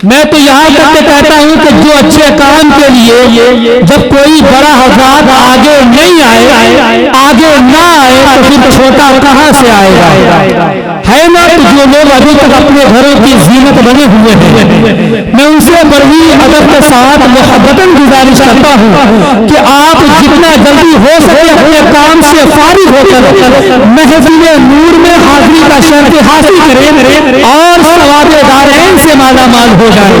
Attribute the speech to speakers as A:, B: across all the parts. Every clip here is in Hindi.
A: मैं तो यहाँ तक के कहता हूँ कि जो अच्छे काम के लिए जब कोई बड़ा हजरत आगे नहीं आए, आगे ना आए, तो फिर छोटा कहाँ से आएगा? है ना? तो जो लोग अभी तक अपने घरों की जीनत बने हुए हैं, मैं उनसे बड़ी अदब के साथ मोहब्बतन गुजारिश करता हूँ कि आप जितना जल्दी हो सके अपने काम से फारिग होकर महफिल नूर में हाजिरी का शर्त हासिल करें और सवाबे दारैन से मालामाल हो जाए,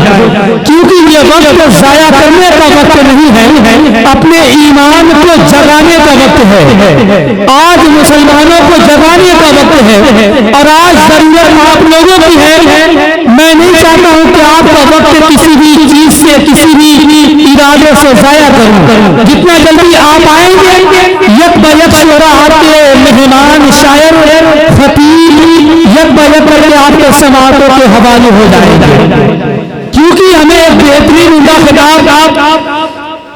A: क्योंकि ये वक्त जाया करने का वक्त नहीं है, अपने ईमान को जगाने का वक्त है। आज मुसलमानों को जगाने का वक्त है और आज जरूरत आप लोगों की है। मैं नहीं चाहता हूं कि आपका वक्त किसी भी चीज से, किसी भी इरादे से जाया करूं। जितना जल्दी आप आएंगे यक बयक शोरा आपके मेहमान, शायर, खतीब यक बयक करके आपके समातों के हवाले हो जाएंगे, क्योंकि हमें एक बेहतरीन उम्दा खिताब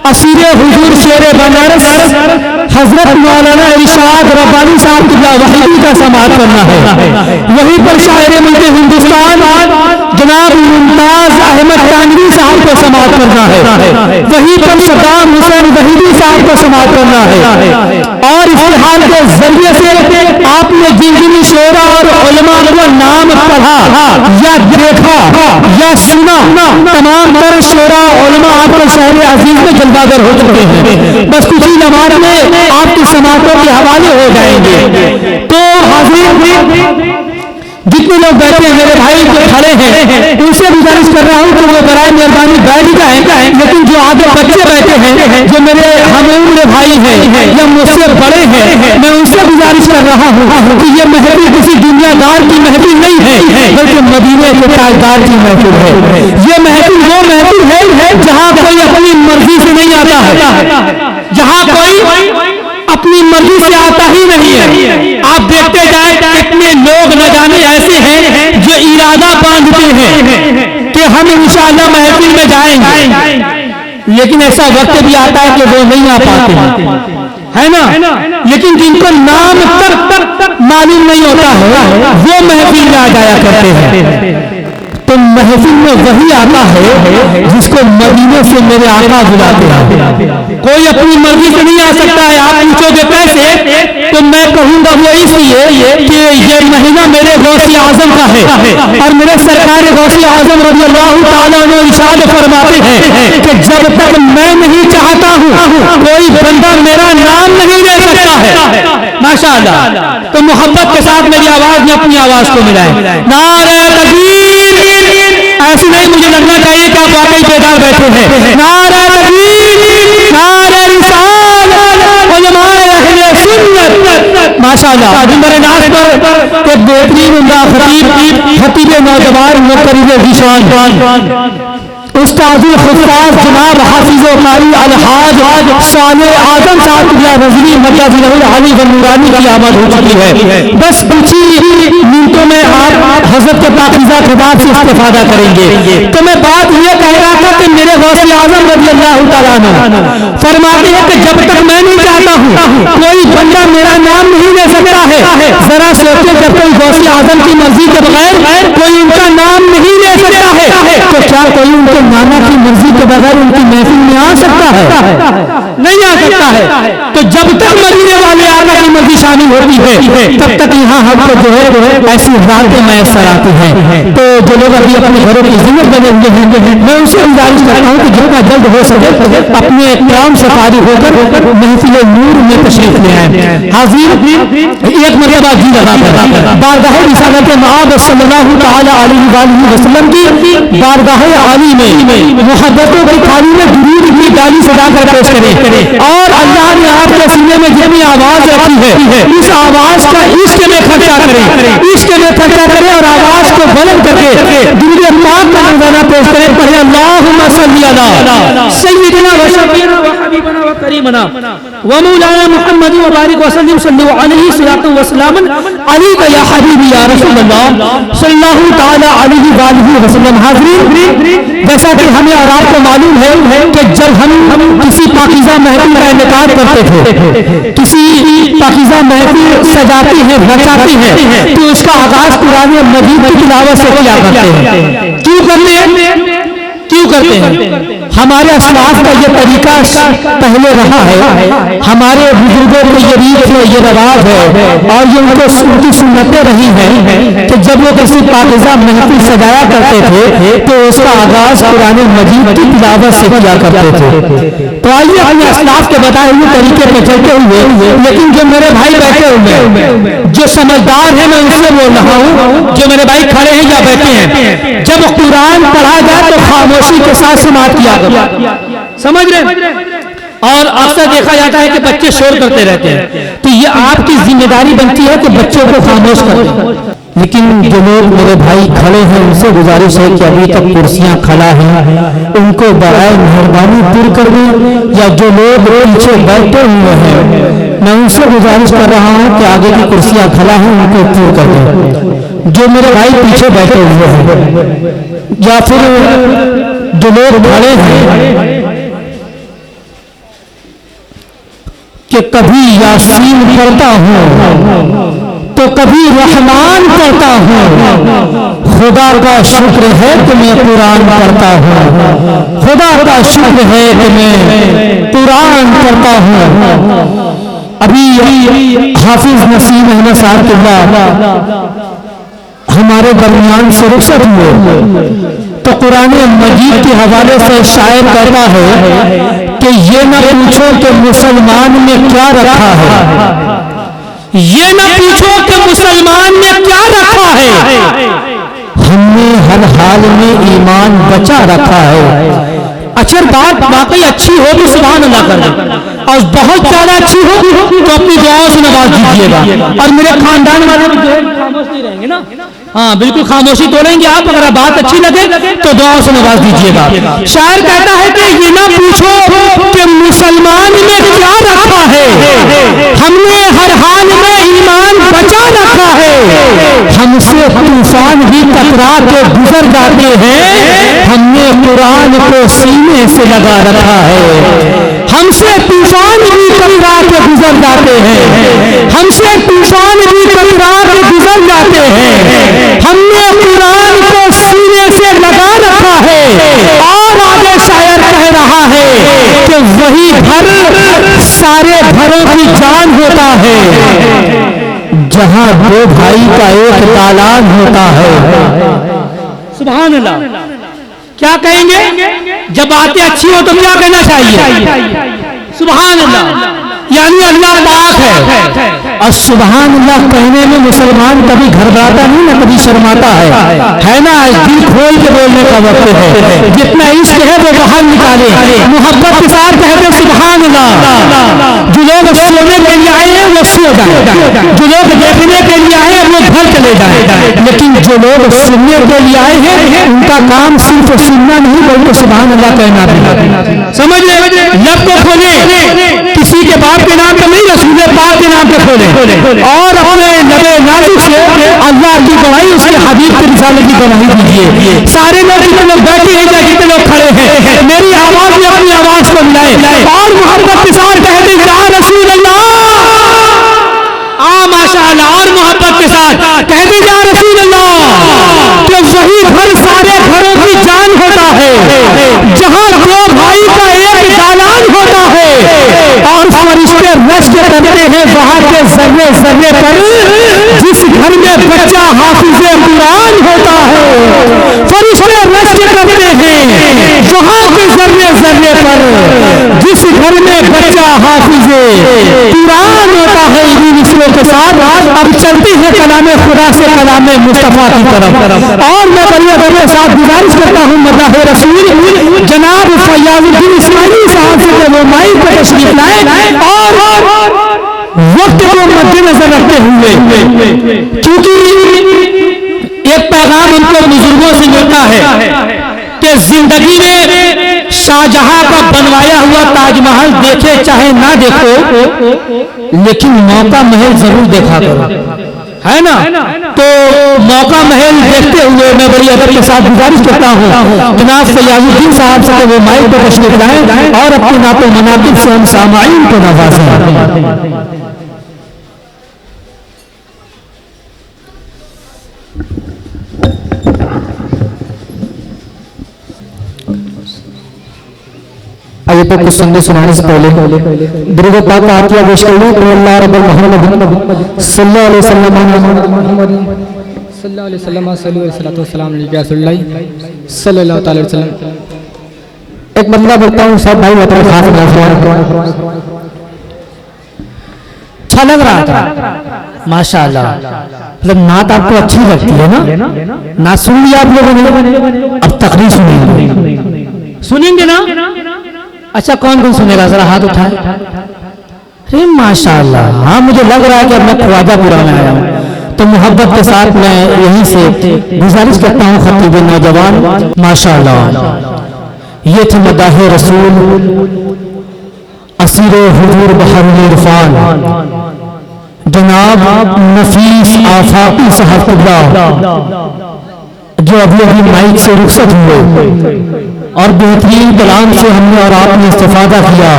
A: असीरे हुजूर शेरे बनारस हजरत मौलाना इरशाद रब्बानी साहब की वहीदी का समाअत करना है। वहीं पर शायर मुल्क हिंदुस्तान जनाब मुमताज अहमद तानवी साहब को समाअत करना है। वहीं पर सद्दाम हुसैन वहीदी साहब को समाअत करना है। और इस्तेहाल के जरिए से आपने जिन जिन शोरा और उलमा को नाम पढ़ा या देखा या सुना, तमाम तर शोरा उलमा आपके शहर अजीज में जलवागर हो चुके हैं। बस कुछ ही नमाज में आपकी समातों के हवाले हो जाएंगे। तो हाजिर जितने लोग बैठे हैं, मेरे भाई जो खड़े हैं, उनसे गुजारिश कर रहा हूँ कि वो बराए मेहरबानी बैठ जाए, लेकिन जो आगे बच्चे बैठे हैं, जो मेरे हम उम्र भाई हैं या मुझसे बड़े हैं, मैं उनसे गुजारिश कर रहा हूँ कि ये महफिल किसी दुनियादार की महफिल नहीं है, बल्कि मदीने के ताजदार की महफिल है। ये महफिल वो महफिल है जहाँ कोई अपनी मर्जी से नहीं आता है, जहाँ कोई अपनी मर्जी से आता ही नहीं है। आप देखते जाए कितने लोग न जाने ऐसे हैं जो इरादा बांधते हैं कि हम इंशाअल्लाह महफिल में जाएंगे, लेकिन ऐसा वक्त भी आता है कि वो नहीं आ पाते, है ना? लेकिन जिनको नाम तक मालूम नहीं होता है वो महफिल में आ जाया करते हैं। तो महफिल में वही आता है जिसको मदीने से मेरे आका बुलाते हैं। कोई अपनी मर्जी से नहीं आ सकता है। आप पूछोगे कैसे, तो मैं कहूंगा वो इसलिए कि ये महीना मेरे गौसे आजम का है और मेरे सरकार गौसे आजम रज़ी अल्लाह ताला अन्हु इरशाद फरमाते हैं कि जब तक मैं नहीं चाहता हूँ कोई बंदा मेरा नाम नहीं ले सकता है। माशाअल्लाह। तो मोहब्बत के साथ मेरी आवाज में अपनी आवाज को मिलाएं। नारे तकबीर। ऐसी नहीं, मुझे लगना चाहिए कि आप वाकई बेदार बैठे हैं। नारे तकबीर, नारे रिसालत, उलमाए अहले सुन्नत। माशाअल्लाह। मेरे नाज पर एक बेहतरीन उम्दा खतीब नौजवान मुकर्रिर ज़ीशान उस्तादुल हुफ़्फ़ाज़ जनाब हाफिज़ कारी अलहाज साले आजम साहब रज़वी मददहुल अली व नूरानी की आमद हो चुकी है। बस कुछ ही मिनटों में आप हज़रत के पाकीज़ा खिताब से इस्तिफ़ादा करेंगे। तो मैं बात ये कह रहा था कि मेरे गौसे आज़म रज़ी अल्लाह तआला अन्हु फरमाते हैं कि जब तक मैं नहीं चाहता हूँ कोई बंदा मेरा नाम नहीं ले सकता है। जरा सोचे, जब कोई गौसे आज़म की मर्जी के बगैर कोई उनका नाम नहीं ले सकता है, तो क्या कोई उनके नाना की मर्जी के बगैर उनकी महफिल में आ सकता है? नहीं आ सकता है। तो जब तक मदीने वाले आका की मर्जी शामिल होती है तब तक यहाँ हमको जो है ऐसी रातें मैसर आती हैं। तो जो लोग अभी अपने घरों की जिम्मत बने हुए हैं, मैं उनसे गुजारिश करता हूँ कि जितना जल्द हो सके अपने काम से फारिग होकर महफिल नूर में तशरीफ ले आए। हाज़िर, एक मरतबा जी रहा बारगाह रिसालत मआब सल्लल्लाहु तआला अलैहि वसल्लम की बारगाह आली में मोहब्बतों की थाली में दुरूद की डाली सजाकर पेश करें और अल्लाह ने आपके सीने में जितनी आवाज रखी है इस आवाज का इश्क में खर्चा करें, इश्क में खर्चा करें और आवाज को बुलंद करके दुरूद पाक का नज़ारा पेश करें। पढ़े अल्लाहुम्मा सल्ली अला सय्यिदिना व शफीना व हबीबना व करीमना व मौलाना मुहम्मद व बारिक व सल्लिम सल्लल्लाहु अलैहि सल्लल्लाहु व सल्लम अलैका या हबीबी या रसूलल्लाह सल्लल्लाहु तआला अलैहि व आलिहि वसल्लम। हाज़रीन, जैसा कि हमें और आपको मालूम है कि जब हम किसी पाकीज़ा महफिल का इनेकाद करते थे, किसी पाकीज़ा महफिल सजाते हैं, रचाते हैं, तो उसका आगाज कुरान मजीद की तिलावत से किया करते हैं। क्यों करते हैं? करते हैं? हमारे असलाफ का ये तरीका पहले रहा है, हमारे बुजुर्गों को ये रीत है, ये रवाज है, और ये उनकी सुन्नतें रही हैं कि जब वो किसी पाकीज़ा महफिल सजाया करते थे तो उसका आगाज कुरान मजीद की तिलावत से किया करते थे। तो आइए अपने असलाफ के बताए हुए तरीके पर चलते हुए, लेकिन जो मेरे भाई बैठे हुए जो समझदार है, मैं उनसे बोल रहा हूँ, जो मेरे भाई खड़े हैं या बैठे हैं, जब कुरान पढ़ा जाए तो खामोशी के साथ समाप्त किया गया, समझ रहे? और अक्सर देखा जाता है कि बच्चे शोर करते रहते हैं, तो ये आपकी जिम्मेदारी बनती है कि बच्चों को खामोश कर दें। लेकिन जो लोग मेरे भाई खड़े हैं उनसे गुजारिश है कि अभी तक कुर्सियां खड़ा हैं, उनको बराए मेहरबानी दूर कर दें, या जो लोग पीछे बैठे हुए हैं मैं उनसे गुजारिश कर रहा हूं कि आगे की कुर्सियां खड़ा हैं उनको दूर कर दें। जो मेरे भाई पीछे बैठे हुए हैं या फिर जो लोग खड़े हैं कि कभी यासीन पढ़ता हूं तो कभी रहमान पढ़ता हूँ, खुदा का शुक्र है कि मैं कुरान पढ़ता हूँ, खुदा का शुक्र है कि मैं कुरान पढ़ता हूँ। अभी हाफिज नसीम अहमद साहब हमारे दरमियान से रुखसत हुए तो कुरान मजीद के हवाले से शायर कहता है कि ये न पूछो कि मुसलमान ने क्या रखा है, ये न पूछो कि मुसलमान ने क्या रखा है, हमने हर हाल में ईमान बचा रखा है। अगर बात वाकई अच्छी हो तो सुभान अल्लाह कर दें, और बहुत ज्यादा अच्छी हो तो अपनी दुआओं से नवाज दीजिएगा। और मेरे खानदान वाले भी जो खामोश नहीं रहेंगे ना, हाँ बिल्कुल खामोशी तोड़ेंगे आप, अगर बात अच्छी लगे तो दुआओं से नवाज दीजिएगा। शायर कहता है कि ये ना पूछो कि मुसलमान ने क्या रखा है, हमने हर हाल में ईमान बचा रखा है, हमसे तूफान भी टकरा के गुजर जाते हैं, हमने कुरान को सीने से लगा रखा है। हमसे तूफान भी टकरा के गुजर जाते हैं, हमसे तूफान भी टकरा के गुजर जाते हैं, हमने कुरान को सीने से लगा रखा है। और आगे शायर कह रहा है कि वही घर सारे घरों की जान होता है, जहां दो भाई का एक दालान होता है। सुभान अल्लाह। क्या कहेंगे जब बातें अच्छी हो तो क्या कहना चाहिए? सुभान अल्लाह, यानी अल्लाह पाक है। और सुभान अल्लाह कहने में मुसलमान कभी घबराता नहीं ना, कभी शर्माता है ना। दिल खोल के बोलने का वक्त है, जितना इश्क है वो बाहर निकाले, मोहब्बत के साथ कहते सुभान अल्लाह। जो लोग सोने के लिए आए हैं वो सो जाए, जो लोग देखने के लिए आए हैं वो घर चले जाए, लेकिन जो लोग सुनने के लिए आए हैं उनका काम सिर्फ सुनना नहीं बल्कि सुभान अल्लाह कहना भी। समझ रहे? लब को खोले, किसी के बाप के नाम पे नहीं, रसूल पाक के नाम पे खोले, और अपने लबे नाजुक से अल्लाह की गवाही, उसके हबीब की रिसालत की गवाही दीजिए। सारे लोग जितने लोग बैठे हैं या जितने लोग खड़े हैं, मेरी आवाज में अपनी आवाज को मिलाए और मोहब्बत के साथ कहते या रसूल अल्लाह, माशाअल्लाह, और मोहब्बत के साथ कहते या रसूल अल्लाह। कि वही घर सारे घरों की जान होता है, जहां दो भाई का एक दालान होता है, और फरिश्ते रश्क करते हैं वहां के जर्रे जर्रे पर, जिस घर में बच्चा हाफिज़े कुरान होता है। फरिश्ते रश्क करते हैं वहां के जर्रे जर्रे पर, जिस घर में बच्चा हाफिज़े कुरान होता है। इन मिसलों के साथ अब चलते हैं कलामे खुदा से कलामे मुस्तफा की तरफ। और मैं बड़े साथ गुजारिश करता हूँ मदाह रसूल जनाब फयाजुद्दीन इस्माइली साहब से वो माइक पर तशरीफ लाए, और वक्त को मद्देनजर रखते हुए, क्योंकि एक पैगाम उनको बुजुर्गों से मिलता है कि जिंदगी में शाहजहां का बनवाया हुआ ताजमहल देखे चाहे ना देखो, लेकिन मौका महल जरूर देखा करो, है ना। तो मौका महल देखते हुए मैं बड़ी अदब के साथ गुजारिश करता हूँ जनाब फयाजुद्दीन साहब से वो माइक पर तशरीफ लाएं और अपने नातो मनाकिब से हम सामाईन को नवाजें। आइए तो कुछ सुनने सुनाने से पहले दुरूद पाक का आतिया पेश कर लूं। अल्लाह रब्बुल मोहम्मद सल्लल्लाहु अलैहि वसल्लम सल्लल्लाहु अलैहि वसल्लम। एक बंदा बोलता हूँ सब भाई बताओ खास अच्छा लग रहा था माशाअल्लाह। मतलब नात आपको अच्छी लगती है ना? नात सुन लिया आप लोगों ने, अब तकरीर सुनेंगे ना? अच्छा कौन कौन सुनेगा जरा हाथ उठाए। अरे माशाअल्लाह, हाँ मुझे लग रहा है कि अब मैं ख्वाजापुरा में आया हूँ। तो मोहब्बत के साथ मैं यहीं से गुजारिश करता हूँ खतीब नौजवान माशाअल्लाह। ये थे मदाहे रसूल असीर हुजूर बहरुल इरफान जनाब नफीस आफाकी साहब जो अभी अभी माइक से रुखसत हुए और बेहतरीन कलाम से हमने और आपने इस्तेफादा किया।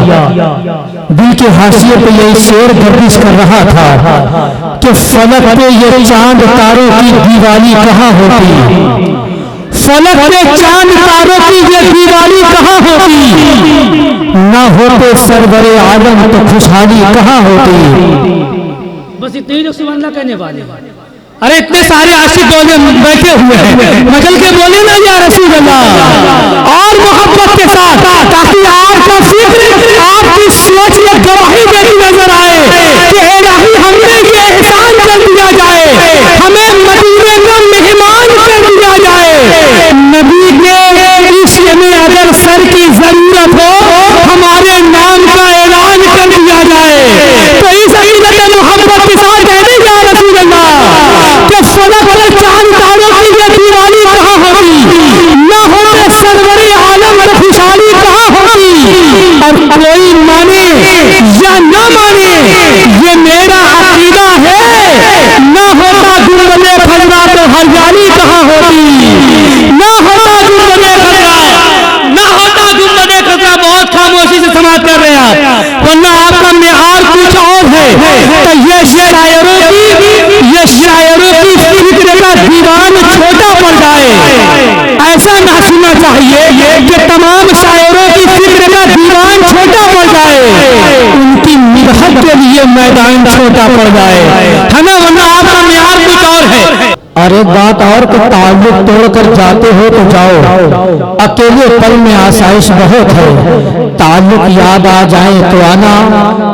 A: दिल के हाशिए पे यही शेर गर्दिश कर रहा था कि फलक पे ये चांद तारों की दीवाली कहाँ होती, फलक पे चांद तारों की ये दीवाली कहाँ होती, ना होते सरवरे आलम तो खुशहाली कहाँ होती। बस इतने ही लोग सुभान अल्लाह कहने वाले। अरे इतने सारे आशिक बोले बैठे हुए हैं, मजल के बोले ना या रसूल अल्लाह और मोहब्बत के साथ, ताकि आपका फिक्र आपकी सोच में गवाही देती नजर आए कि इलाही हमने ये एहसान कर दिया जाए, हमें मदीने का मेहमान कर दिया जाए। नबी के इश्क में अगर सर की जरूरत हो हमारे नाम का ऐलान कर दिया जाए। तो इस अकीदत मोहब्बत के साथ कहने या रसूल अल्लाह कि फलक पर चांद तारों की ये दीवाली कहाँ होती, ना होते सरवरे आलम और खुशहाली कहाँ होती। और कोई माने या ना माने ये मेरा अकीदा है, ना होता गुंबदे खजरा तो हरियाली कहाँ होती, ना होता गुंबदे खजरा, ना होता गुंबदे खजरा। बहुत खामोशी से समाप्त कर रहे हैं आप, वरना आपका मेआर कुछ और है। तो ये शायरों की फिक्र का दीवान छोटा पड़ जाए, ऐसा ना सुनना चाहिए कि तमाम शायरों की फिक्र का दीवान छोटा पड़ जाए, उनकी मिदहत के लिए मैदान छोटा पड़ जाए, है ना? वरना आपका मेआर कुछ और है। और एक बात और कि ताल्लुक तोड़कर जाते हो तो जाओ, अकेले पल में आसाइश बहुत है, ताल्लुक याद आ जाए तो आना,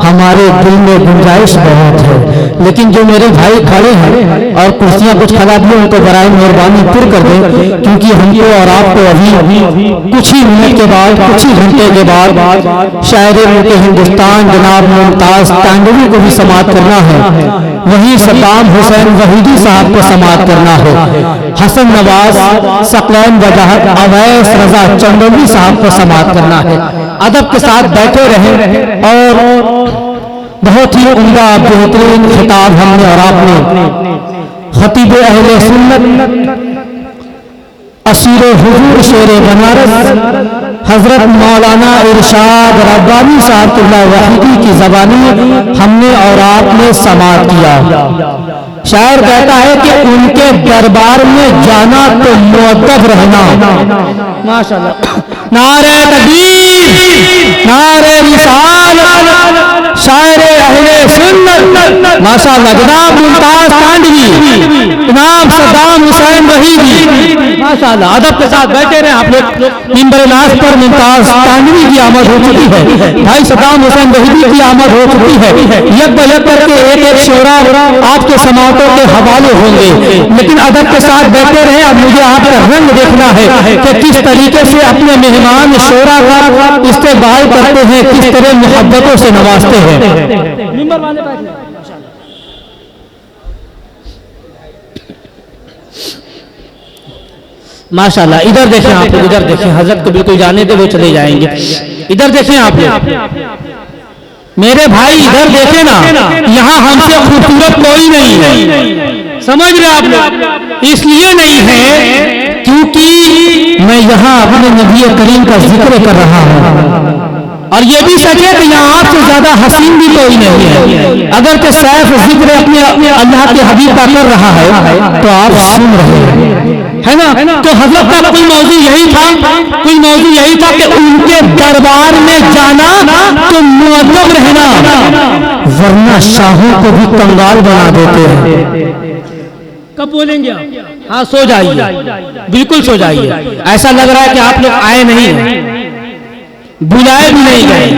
A: हमारे दिल में गुंजाइश बहुत है। लेकिन जो मेरे भाई खड़े हैं और कुर्सियां कुछ खड़ा दी उनको बराए मेहरबानी पुर कर दें, क्योंकि हमको और आपको अभी कुछ ही मिनट के बाद, कुछ ही घंटे के बाद शायर मुल्क हिंदुस्तान जनाब मुमताज तांडवी को भी समाप्त करना है, वहीं सद्दाम हुसैन वहीदी साहब को समाप्त करना है, हसन नवाज सकलैन वजाहत अवैस रजा चंदौली साहब को समाप्त करना है। अदब के साथ बैठे रहे और बहुत ही उम्दा बेहतरीन खिताब हमने और आपने खतीब अहले सुन्नत असीर हुजूर शेर बनारस हजरत मौलाना इरशाद रब्बानी साहब वहीदी की ज़बानी हमने और आपने समाप्त किया। शायर कहता है कि उनके दरबार में जाना तो मुअद्दब रहना। माशाअल्लाह, नारे तकबीर, नारे रिसालत, शायर अहले सुन्नत माशाअल्लाह जनाब मुमताज तांडवी, जनाब सद्दाम हुसैन वहीदी माशाअल्लाह। अदब के साथ बैठे रहे आप लोग। मिंबर नाज पर मुमताज तांडवी की आमद हो चुकी है, भाई सद्दाम हुसैन वहीदी की आमद हो चुकी है। यक बयक करके एक एक शोरा आपके समातों के हवाले होंगे, लेकिन अदब के साथ बैठे रहे। अब मुझे आपका रंग देखना है कि किस तरीके से अपने मेहमान शोरा का इस्तेमाल करते हैं, किस तरह मोहब्बतों से नवाजते हैं। माशाल्लाह, इधर देखें आप लोग, इधर देखें, हजरत को बिल्कुल जाने दे, वो चले जाएंगे। इधर देखें आप लोग, मेरे भाई इधर देखें ना, यहाँ हमसे खूबसूरत कोई नहीं है, समझ रहे आप लोग? इसलिए नहीं है क्योंकि मैं यहाँ अपने नबी करीम का जिक्र कर रहा हूँ, और ये भी सच है कि यहाँ आपसे ज्यादा हसीन भी कोई नहीं है। अगर तो सैफ जिक्र अपने अल्लाह के हबीब का कर रहा है तो आप सुन रहे हैं, है ना? तो हजरत का कोई मौजू यही था कि उनके उनके दरबार में जाना तो मुअद्दब रहना, वरना शाहों को भी कंगाल बना देते हैं। कब बोलेंगे आप? हाँ, सो जाइए, बिल्कुल सो जाइए। ऐसा लग रहा है कि आप लोग आए नहीं हैं, बुलाए भी नहीं गए,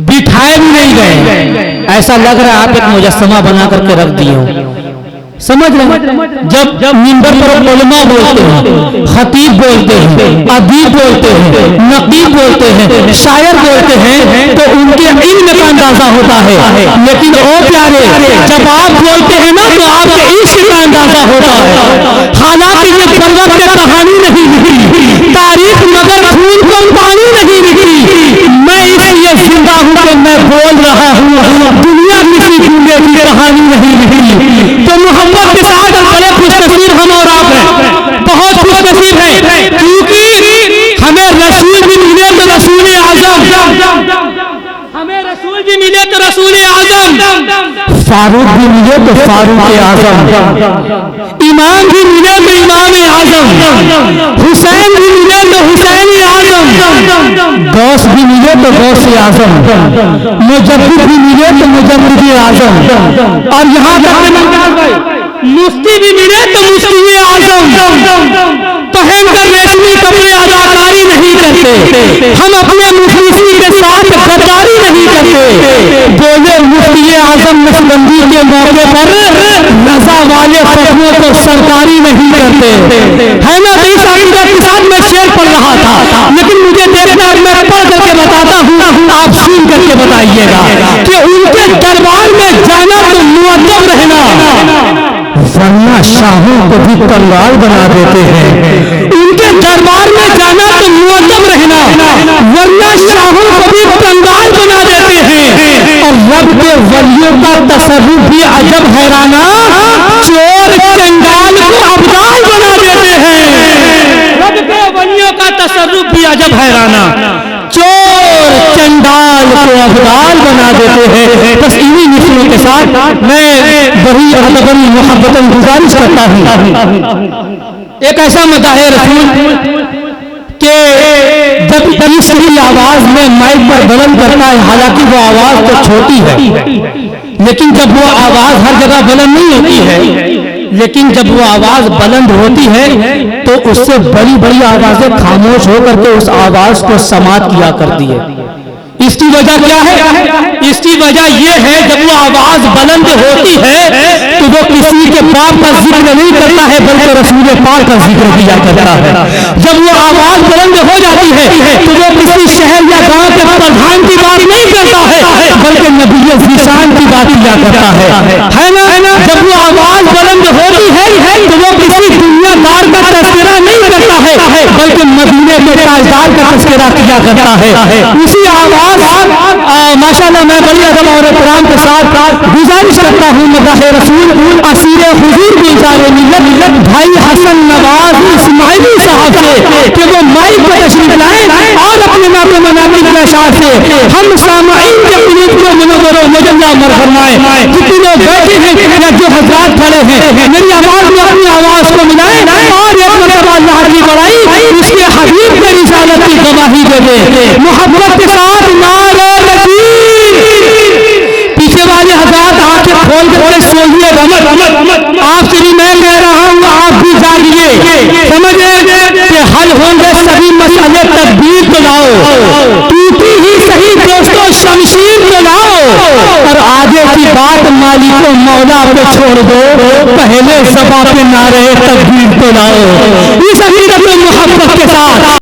A: बिठाए भी नहीं गए। ऐसा लग रहा है आप एक मुजस्समा बना करके रख दिए हो। समझ रहे? जब मिंबर पर उलमा बोलते हैं, खतीब बोलते हैं, अदीब बोलते हैं, नकीब बोलते हैं, शायर बोलते हैं, तो उनके इल्म का अंदाजा होता है। लेकिन ओ प्यारे, जब आप बोलते हैं ना तो आपके इश्क का अंदाजा होता है। हालांकि ये बरवक्त की कहानी नहीं लिखी तारीख, मगर खून को पानी नहीं लिखी। मैं इसलिए जिंदा हूं कि मैं बोल रहा हूं, दुनिया किसी दूल्हे की कहानी नहीं लिखी। तो मोहब्बत के साथ बड़े खुशनसीब हम और आप हैं, बहुत खुशनसीब हैं, क्योंकि हमें रसूल भी मिले तो रसूल आजम, हमें रसूल भी मिले तो रसूल आजम, फारूक भी मिले तो फारूक आजम, इमाम भी मिले तो इमाम आजम, हुसैन भी मिले तो हुसैन आजम, गौस भी मिले तो गौस आजम, मुजद्दिद भी मिले तो मुजद्दिद आजम, और यहाँ तक मुफ्ती भी मिले तो मुफ्ती आजम। पहनकर रेशमी कपड़े अदाकारी नहीं करते, हम अपने मुफ्ती के साथ गद्दारी नहीं करते। बोले मुफ्ती आजम नसबंदी के मौके पर रजा वाले फतवे को सरकारी नहीं करते, है ना? इस अकीदत के साथ मैं शेर पढ़ रहा था, लेकिन मुझे देखना, मैं पढ़ करके बताता हूँ, आप सुन करके बताइएगा कि उनके दरबार में जाना तो मुअद्दब रहना, वरना शाहों को भी कंगाल बना देते हैं। उनके दरबार में जाना तो मुअद्दब रहना, वरना शाहों को भी कंगाल बना देते हैं। और रब के वलियों का तसर्रुफ भी अजब हैराना, चोर कंगाल को अब्दाल बना देते हैं। रब के वलियों का तसर्रुफ भी अजब हैराना, चोर चंडाल को अब्दाल बना देते हैं। बस इन्हीं मिसलों के साथ मैं बड़ी मोहब्बतन गुजारिश करता हूँ। एक ऐसा मदा है रसूल के जब इश्क की आवाज में माइक पर बुलंद करता है, हालांकि वो आवाज तो छोटी है, लेकिन जब वो आवाज हर जगह बुलंद नहीं होती है, लेकिन जब वो आवाज बुलंद होती है तो उससे बड़ी बड़ी आवाजें खामोश होकर के उस आवाज को समाप्त किया करती है। इसकी वजह क्या है? इसकी वजह यह है, जब वो आवाज बुलंद होती है तो वो किसी के बाप का जिक्र नहीं करता है, बल्कि रसूल पाक का जिक्र किया करता है। जब वो आवाज बुलंद हो जाती है तो वो किसी शहर या गांव के प्रधान की बात नहीं करता है, बल्कि नबी ज़ीशान की बात किया करता है ना? जब वो आवाज बुलंद होती है तो वो किसी दुनियादार का तस्करा नहीं करता है, बल्कि मदीने के ताजदार का तस्करा किया करता है। उसी आवाज माशाअल्लाह, मैं बड़ी अदब और इकराम के साथ गुजारिश करता हूँ मदह रसूल असीर हुजूर गुलजार मिल्लत भाई हसन नवाज इस्माइली साहब से कि वो माइक पर तशरीफ लाएं और अपने नाते मनामी के अशार से हम सामाईन के कुलूब को मुनव्वर व मुजल्ला मर फरमाएं। जितने लोग बैठे हैं या जो हजरात खड़े हैं, मेरी आवाज में अपनी आवाज को मिलाएं और एक मरतबा अल्लाह की बड़ाई उसके हबीब की रिसालत की गवाही दे दे। मोहब्बत के साथ नारे तकबीर। पीछे वाले हजरात आंखें खोल करके सोइए, आपसे भी मैं कह रहा हूँ, आप भी जागिए, समझे कि हल होंगे सभी मसले, तकबीर को लाओ, टूटी ही सही दोस्तों शमशीर को लाओ, और आगे की बात मालिक को मौला पे छोड़ दो, पहले सभा पे नारे तकबीर को लाओ। इस हकीकत में मोहब्बत के साथ